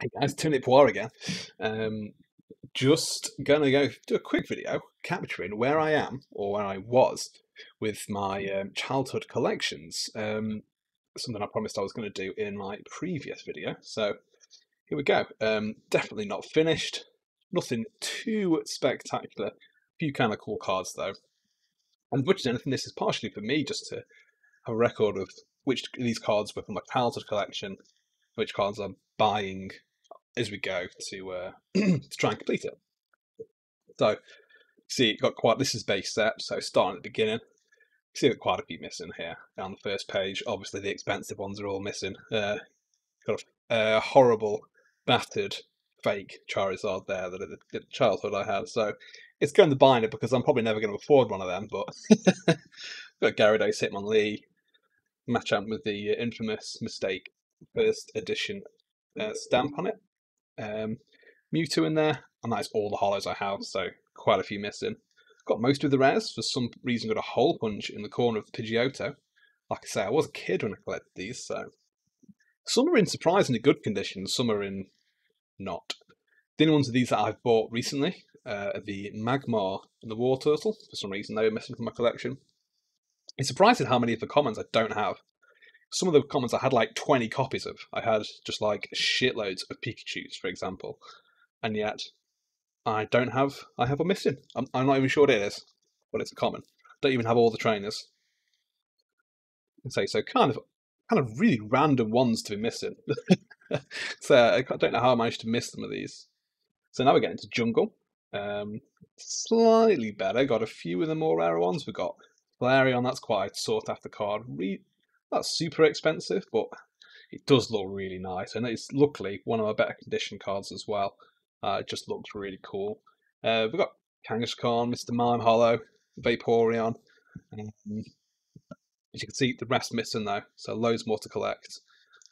Hey guys, Turnip War again. Just gonna go do a quick video capturing where I am or where I was with my childhood collections. Something I promised I was going to do in my previous video. So here we go. Definitely not finished. Nothing too spectacular. A few kind of cool cards though. And as much as anything, this is partially for me just to have a record of which of these cards were from my childhood collection, which cards I'm buying as we go to to try and complete it. So, see, got quite. This is base set, so starting at the beginning. See, got quite a few missing here on the first page. Obviously, the expensive ones are all missing. Got a horrible, battered, fake Charizard there that at the childhood I had. So it's going to bind it because I'm probably never going to afford one of them. But got Gyarados, Hitmonlee, match up with the infamous mistake first edition stamp on it. Mewtwo in there, and that's all the hollows I have, so quite a few missing. Got most of the rares. For some reason, got a hole punch in the corner of the Pidgeotto. Like I say, I was a kid when I collected these, so some are in surprisingly good condition, some are in not. The only ones of these that I've bought recently are the Magmar and the War Turtle. For some reason, they were missing from my collection. It's surprising how many of the commons I don't have. Some of the commons I had like 20 copies of. I had just like shitloads of Pikachus, for example. And yet I have a missing. I'm not even sure what it is, but it's a common. Don't even have all the trainers. So kind of really random ones to be missing. So I don't know how I managed to miss some of these. So now we're getting to jungle. Slightly better. Got a few of the more rare ones. We've got Flareon. That's quite a sought after card. Not super expensive, but it does look really nice, and it's luckily one of my better condition cards as well. It just looks really cool. We've got Kangaskhan, Mr. Mime Hollow, Vaporeon. As you can see, the rest missing though, so loads more to collect.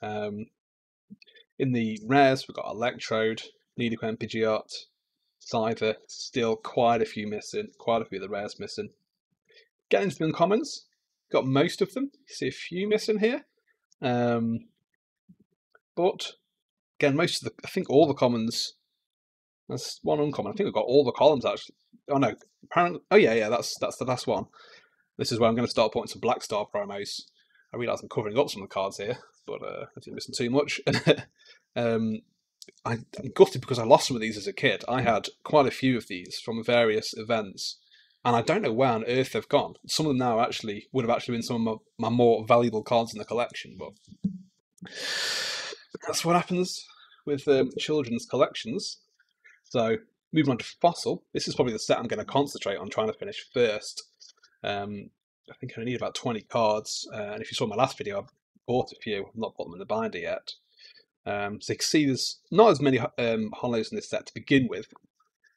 In the rares, we've got Electrode, Nidoqueen, Pidgeot, Scyther, still quite a few missing, quite a few of the rares missing. Getting into the uncommons, got most of them. You see a few missing here. But again, most of the, I think all the commons. That's one uncommon. I think we've got all the columns actually. Oh no, apparently. Oh yeah, that's the last one. This is where I'm going to start putting some Black Star promos. I realise I'm covering up some of the cards here, but I didn't listen too much. I'm gutted because I lost some of these as a kid. I had quite a few of these from various events, and I don't know where on earth they've gone. Some of them now actually would have actually been some of my more valuable cards in the collection, but that's what happens with children's collections. So moving on to Fossil, this is probably the set I'm going to concentrate on trying to finish first. I think I need about 20 cards, and if you saw my last video, I've bought a few. I've not put them in the binder yet. So you can see there's not as many hollows in this set to begin with,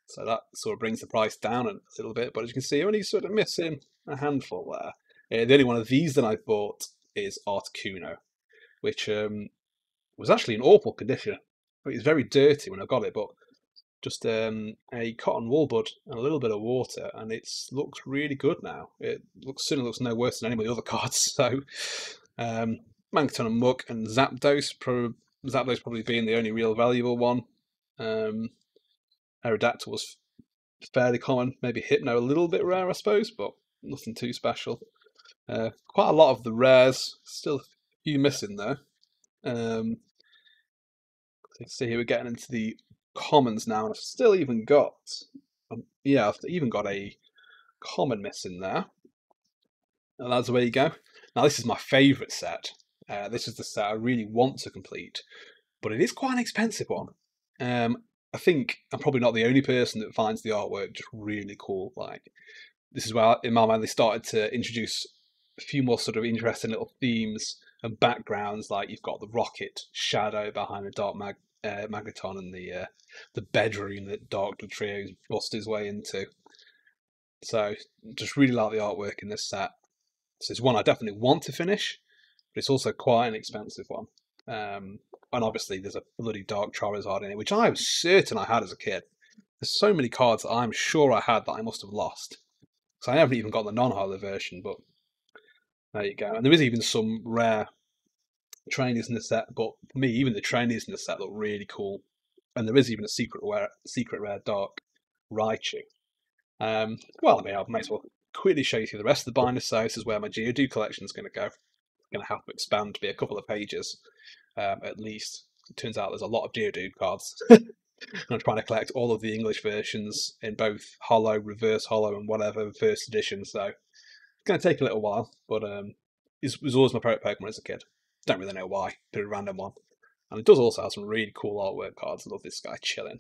so that sort of brings the price down a little bit. But as you can see, you're only sort of missing a handful there. The only one of these that I bought is Articuno, which was actually in awful condition. It was very dirty when I got it, but just a cotton wool bud and a little bit of water, and it looks really good now. It certainly looks no worse than any of the other cards. So, Mankaton and Muck and Zapdos, Zapdos probably being the only real valuable one. Aerodactyl was fairly common, maybe Hypno a little bit rare, I suppose, but nothing too special. Quite a lot of the rares, still a few missing though. So you can see here we're getting into the commons now, and I've still even got, I've even got a common missing there. And that's where you go. Now this is my favourite set. This is the set I really want to complete, but it is quite an expensive one. I think I'm probably not the only person that finds the artwork just really cool. Like, this is where in my mind they started to introduce a few more sort of interesting little themes and backgrounds. Like you've got the rocket shadow behind the dark Magneton and the bedroom that Dark Trio's bust his way into. So just really like the artwork in this set. So it's one I definitely want to finish, but it's also quite an expensive one. And obviously there's a bloody Dark Charizard in it, which I was certain I had as a kid. There's so many cards that I'm sure I had that I must have lost. So I haven't even got the non-holo version, but there you go. And there is even some rare trainers in the set, but for me, even the trainers in the set look really cool. And there is even a secret rare dark Raichu. Well, I mean, I might as well quickly show you through the rest of the binder. So this is where my Geodude collection is going to go. It's going to have to expand to be a couple of pages at least. It turns out there's a lot of Geodude cards. I'm trying to collect all of the English versions in both holo, reverse holo, and whatever first edition. So it's going to take a little while, but it was always my favourite Pokemon as a kid. Don't really know why. Did a random one. And it does also have some really cool artwork cards. I love this guy chilling.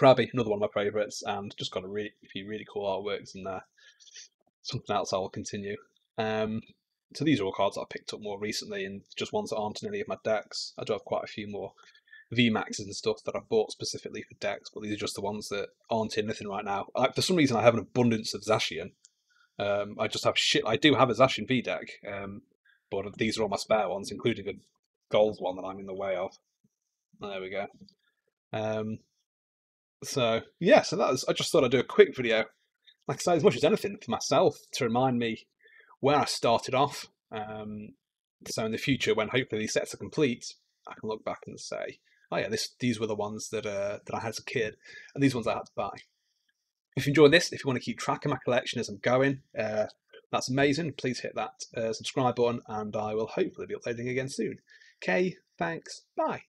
Krabby, another one of my favourites, and just got a few really cool artworks in there. Something else I will continue. So these are all cards that I picked up more recently, and just ones that aren't in any of my decks. I do have quite a few more VMAXs and stuff that I've bought specifically for decks, but these are just the ones that aren't in anything right now. For some reason, I have an abundance of Zacian. I just have shit. I do have a Zacian V deck, but these are all my spare ones, including a gold one that I'm in the way of. There we go. So yeah, so that was. I just thought I'd do a quick video, like I say, as much as anything for myself to remind me where I started off. So in the future, when hopefully these sets are complete, I can look back and say, oh yeah, these were the ones that I had as a kid, and these ones I had to buy. If you enjoyed this, if you want to keep track of my collection as I'm going, that's amazing. Please hit that subscribe button, and I will hopefully be uploading again soon. Okay, thanks, bye.